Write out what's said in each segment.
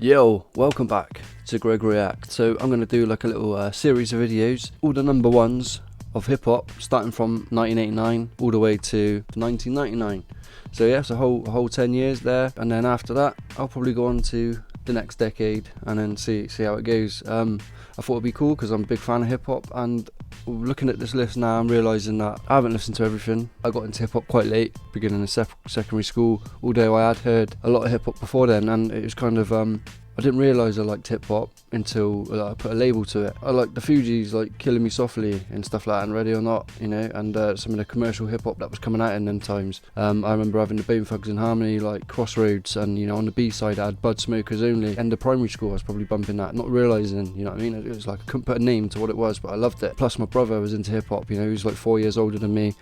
Yo, welcome back to Greg React. So I'm going to do like a little series of videos, all the number ones of hip hop, starting from 1989 all the way to 1999. So yeah, it's a whole 10 years there, and then after that I'll probably go on to the next decade and then see how it goes. I thought it'd be cool because I'm a big fan of hip hop, and looking at this list now I'm realising that I haven't listened to everything. I got into hip hop quite late, beginning of secondary school, although I had heard a lot of hip hop before then, and it was kind of I didn't realise I liked hip hop until I put a label to it. I liked the Fugees, like Killing Me Softly and stuff like that, and Ready or Not, you know, and some of the commercial hip hop that was coming out in them times. I remember having the Bone Thugs and Harmony, like Crossroads, and you know, on the B side I had Bud Smokers Only. End of primary school I was probably bumping that, not realising, you know what I mean. It was like I couldn't put a name to what it was, but I loved it. Plus my brother was into hip hop, you know, he was like 4 years older than me.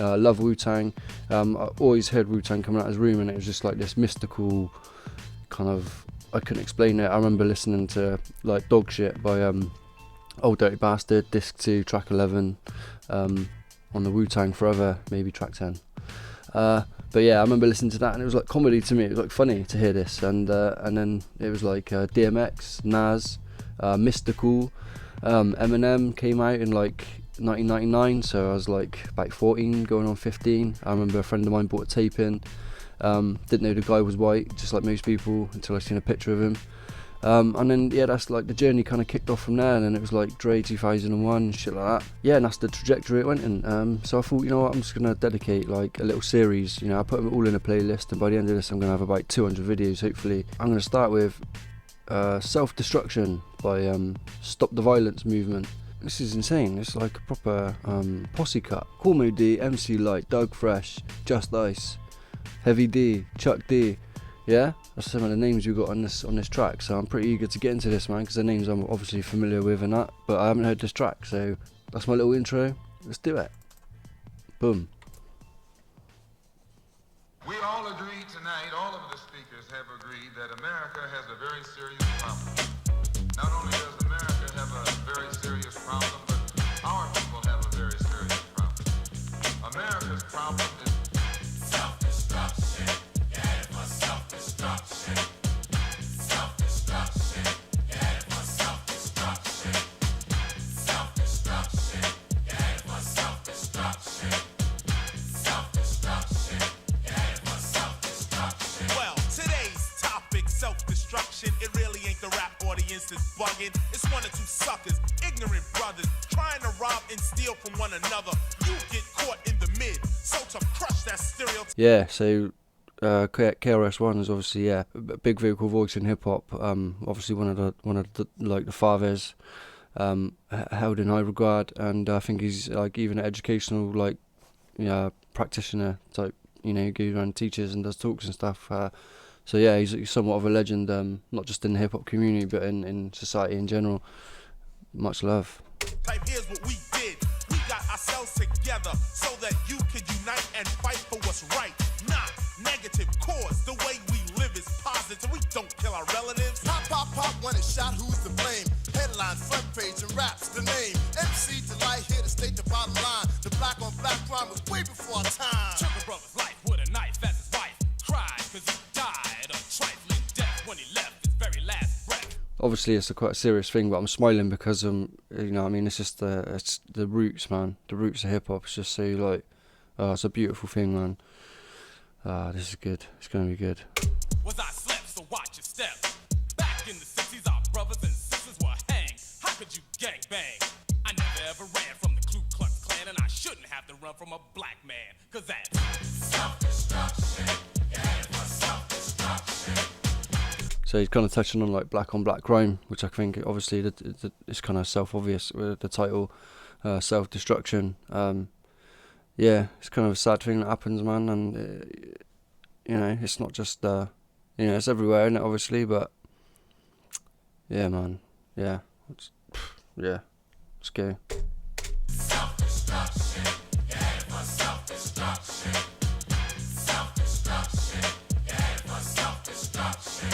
Love Wu-Tang. I always heard Wu-Tang coming out of his room, and it was just like this mystical kind of, I couldn't explain it. I remember listening to like Dog Shit by Old Dirty Bastard, Disc 2, track 11, on the Wu-Tang Forever, maybe track 10. But yeah, I remember listening to that, and it was like comedy to me. It was like funny to hear this, and then it was like DMX, Nas, Mystical, Eminem came out in like 1999, so I was like about 14, going on 15. I remember a friend of mine bought a tape in. Didn't know the guy was white, just like most people, until I seen a picture of him. And then yeah, that's like the journey kind of kicked off from there, and then it was like Dre 2001, shit like that. Yeah, and that's the trajectory it went in. So I thought, you know what, I'm just gonna dedicate like a little series. You know, I put them all in a playlist, and by the end of this I'm gonna have about 200 videos hopefully. I'm gonna start with Self-Destruction by Stop the Violence Movement. This is insane. It's like a proper Posse Cut. Cool Mo D, MC Light, Doug Fresh, Just Ice, Heavy D, Chuck D. Yeah, that's some of the names you got on this track. So I'm pretty eager to get into this, man, because the names I'm obviously familiar with and that, but I haven't heard this track. So that's my little intro. Let's do it. Boom. We all agree tonight, all of the speakers have agreed that America has a very serious problem. Not only does America have a very serious problem, but our people have a very serious problem. America's problem is self-destruction. Yeah, it was self-destruction. Self-destruction. Yeah, it was self-destruction. Self-destruction. Yeah, it was self-destruction. Self-destruction. Yeah, it was self-destruction. Well, today's topic, self-destruction. It really ain't the rap audience that's bugging. It's one or two suckers, ignorant brothers, trying to rob and steal from one another. You get caught in the mid, so to crush that stereotype. Yeah, so KRS-One is obviously a big vocal voice in hip hop. Obviously one of the like the fathers, held in high regard, and I think he's like even an educational like practitioner type. You know, he goes around, teaches and does talks and stuff. So yeah, he's somewhat of a legend, not just in the hip hop community, but in society in general. Much love. Here's what we did. We got ourselves together so that you could unite and fight for what's right. Not negative cause. The way we live is positive. We don't kill our relatives. Pop, pop, pop, when it's shot, who's to blame? Headlines, front page, and raps the name. MC Delight here to state the bottom line. The black on black crime was way before our time. Took a brother's life with a knife as his wife. Cried cause he died a trifling death when he left his very last breath. Obviously it's quite a serious thing, but I'm smiling because you know, I mean, it's just it's the roots, man. The roots of hip hop. It's just so like, it's a beautiful thing, man. This is good. It's gonna be good. Was I slept, so watch your step. Back in the 60s, our brothers and sisters were hanged. How could you gang bang? I never ever ran from the Ku Klux Klan, and I shouldn't have to run from a black man, cause that's self-destruction. Yeah, it was self-destruction. So he's kind of touching on like black on black crime, which I think obviously it's kind of self-obvious with the title, self-destruction. Yeah, it's kind of a sad thing that happens, man, and you know, it's not just you know, it's everywhere, isn't it, obviously, but yeah, man, yeah, let's go. Self-destruction. Yeah, it was self-destruction. Self-destruction. Yeah, it was self-destruction.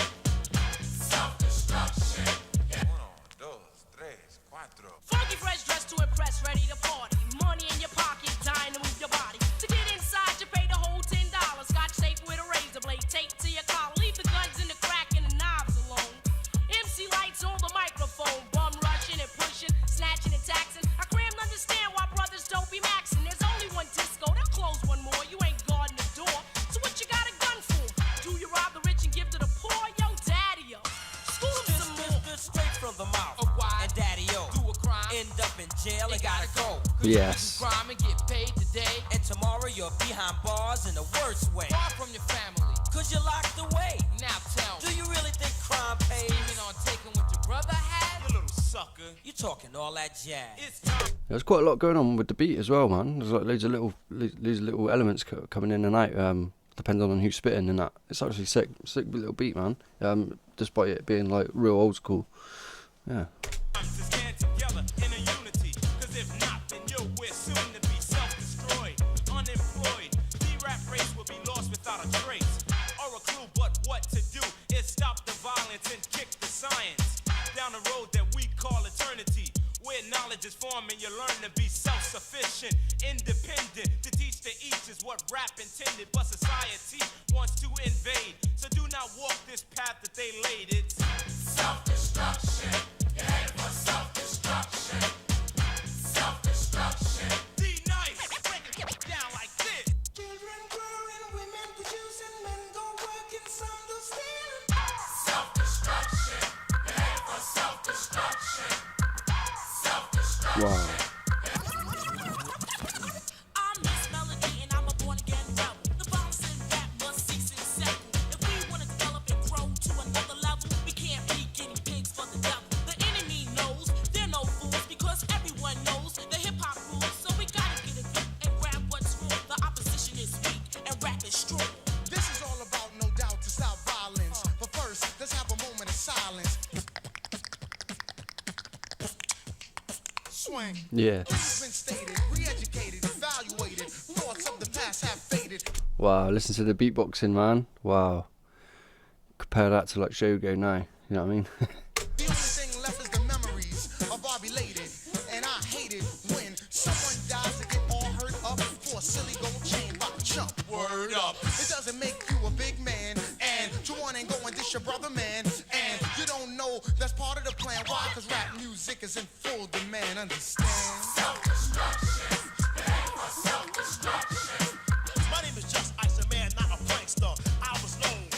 Self-destruction. Yeah. 1, 2, 3, 4. Funky fresh dressed to impress, ready to party. Money in your pocket, dying to move your body. To get inside, you pay the whole $10. Scotch tape with a razor blade, tape to your collar. Leave the guns in the crack and the knives alone. Yes. Crime and get paid today, and tomorrow you're behind bars in the worst way. Far from your family. Cause you're locked away. Now tell me, Do you really think crime pays? scheming on taking what your brother had? You little sucker. You talking all that jazz. It's time. There's quite a lot going on with the beat as well, man. There's like loads of little elements coming in and out, depending on who's spitting and that. It's actually sick little beat, man. Despite it being like real old school. Yeah. To stand together in a unity. Cause if not, then we're soon to be self-destroyed, unemployed. The rap race will be lost without a trace or a clue. But what to do is stop the violence and kick the science down the road that we call eternity, where knowledge is formed and you learn to be self-sufficient, independent. To teach to each is what rap intended, but society wants to invade. So do not walk this path that they laid. It's self-destruction. You're headed for self-destruction. Self-destruction. D-Nice, break it down like this. Children growing, women producing, men go working, some do stealing. Self-destruction. You're headed for self-destruction. Self-destruction. Wow. I'm Miss Melody and I'm a born again rebel. The bombs in rap must cease and settle. If we want to develop and grow to another level, we can't be guinea pigs for the devil. The enemy knows they're no fools because everyone knows the hip hop rules. So we gotta get a grip and grab what's wrong. The opposition is weak and rap is strong. This is all about, no doubt, to stop violence. But first, let's have a moment of silence. Swing. Yeah. This has been stated, re-educated, evaluated. Thoughts of the past have faded. Wow, listen to the beatboxing, man. Wow. Compare that to like Shogo now. You know what I mean? The only thing left is the memories of our belated. And I hate it when someone dies to get all hurt up for a silly gold chain by a chump. Word up. It doesn't make you a big man. And you want and go and dish your brother, man. And you don't know that's part of the plan. Why? Cause rap music is in full demand. Understand? My name is Just Ice, a man, not a prankster. I was known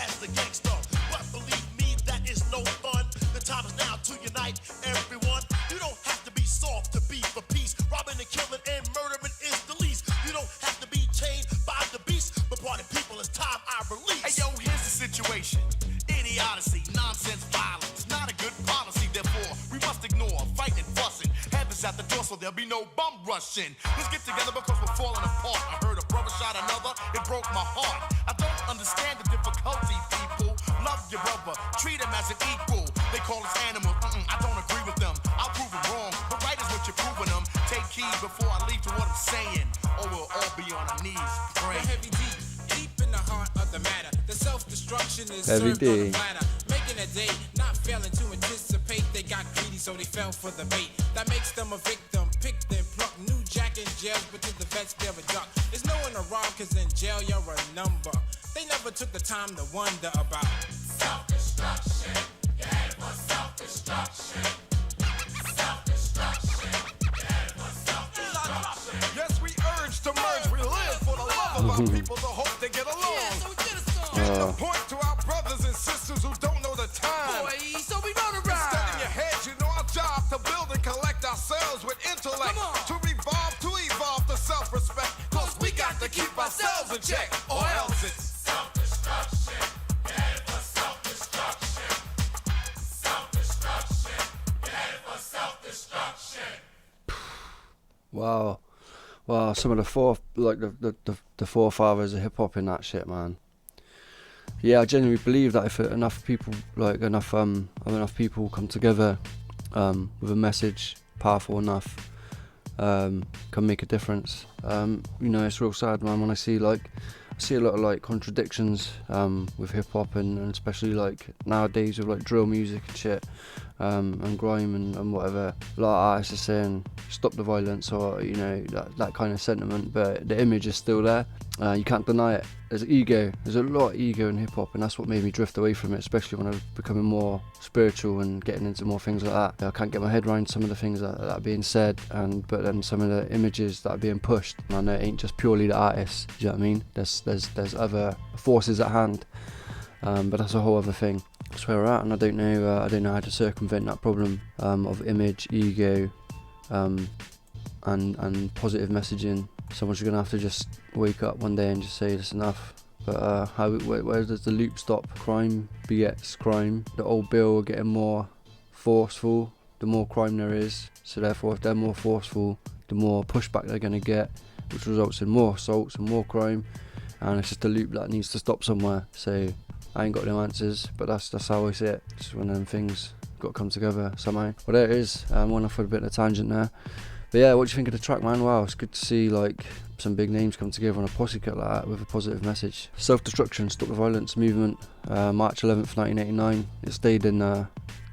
as the gangster, but believe me, that is no fun. The time is now to unite everyone. You don't have to be soft to be for peace. Robbing and killing and murdering is the least. You don't have to be chained by the beast, but party people, it's time I release. Hey yo, here's the situation. Idiocy, nonsense, violence, not a good policy. Therefore, we must ignore fighting and fussing. Heaven's at the door, so there'll be no bum rushing. Let's get together because we're falling apart. I heard a brother shot another, it broke my heart. I don't understand the difficulty, people. Love your brother, treat him as an equal. They call us animals, I don't agree with them. I'll prove it wrong, but right is what you're proving them. Take heed before I leave to what I'm saying, or we'll all be on our knees praying. Heavy deep in the heart of the matter. The self-destruction is Heavy served on D. the platter. Making a day, not failing to anticipate. They got greedy, so they fell for the bait. That makes them a victim, picked and plucked. New jack in jail, but to the vets they're a duck. There's no one around, cause in jail you're a number. They never took the time to wonder about self-destruction. You're headed for self-destruction. Self-destruction. You're headed for self-destruction. Yes, we urge to merge. We live for the love of our people, the hope they get along. Getting the point to our brothers and sisters who don't know the time. So we run around. Instead in your head, you know our job to build and collect ourselves with intellect. To evolve to self-respect. Cause we got to keep ourselves in check, or else it's self-destruction. You're headed for self-destruction. Self-destruction. You're headed for self-destruction. Wow. Wow, some of the forefathers of hip hop in that shit, man. Yeah, I genuinely believe that if enough people come together with a message powerful enough, can make a difference. You know, it's real sad, man, when I see a lot of like contradictions with hip hop and especially like nowadays with like drill music and shit, and grime and whatever. A lot of artists are saying stop the violence, or you know, that kind of sentiment, but the image is still there. You can't deny it. There's ego. There's a lot of ego in hip hop, and that's what made me drift away from it, especially when I was becoming more spiritual and getting into more things like that. I can't get my head around some of the things that are being said, but then some of the images that are being pushed. And I know it ain't just purely the artists. Do you know what I mean? There's other forces at hand, but that's a whole other thing. That's where we're at, and I don't know how to circumvent that problem of image, ego, and positive messaging. Someone's gonna have to just wake up one day and just say it's enough. But where does the loop stop? Crime begets crime. The old bill are getting more forceful the more crime there is, so therefore if they're more forceful, the more pushback they're going to get, which results in more assaults and more crime, and it's just a loop that needs to stop somewhere. So I ain't got no answers, but that's how I see it. It's one of them things got to come together somehow. Well, there it is. Went off for a bit of a tangent there. But yeah, what do you think of the track, man? Wow, it's good to see like some big names come together on a Posse Cut like that with a positive message. Self-Destruction, Stop the Violence movement, March 11th 1989. It stayed in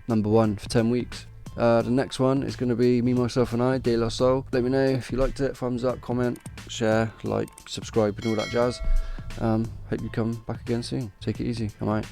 number 1 for 10 weeks. The next one is going to be Me, Myself and I, De La Soul. Let me know if you liked it, thumbs up, comment, share, like, subscribe and all that jazz. Hope you come back again soon. Take it easy, I'm out.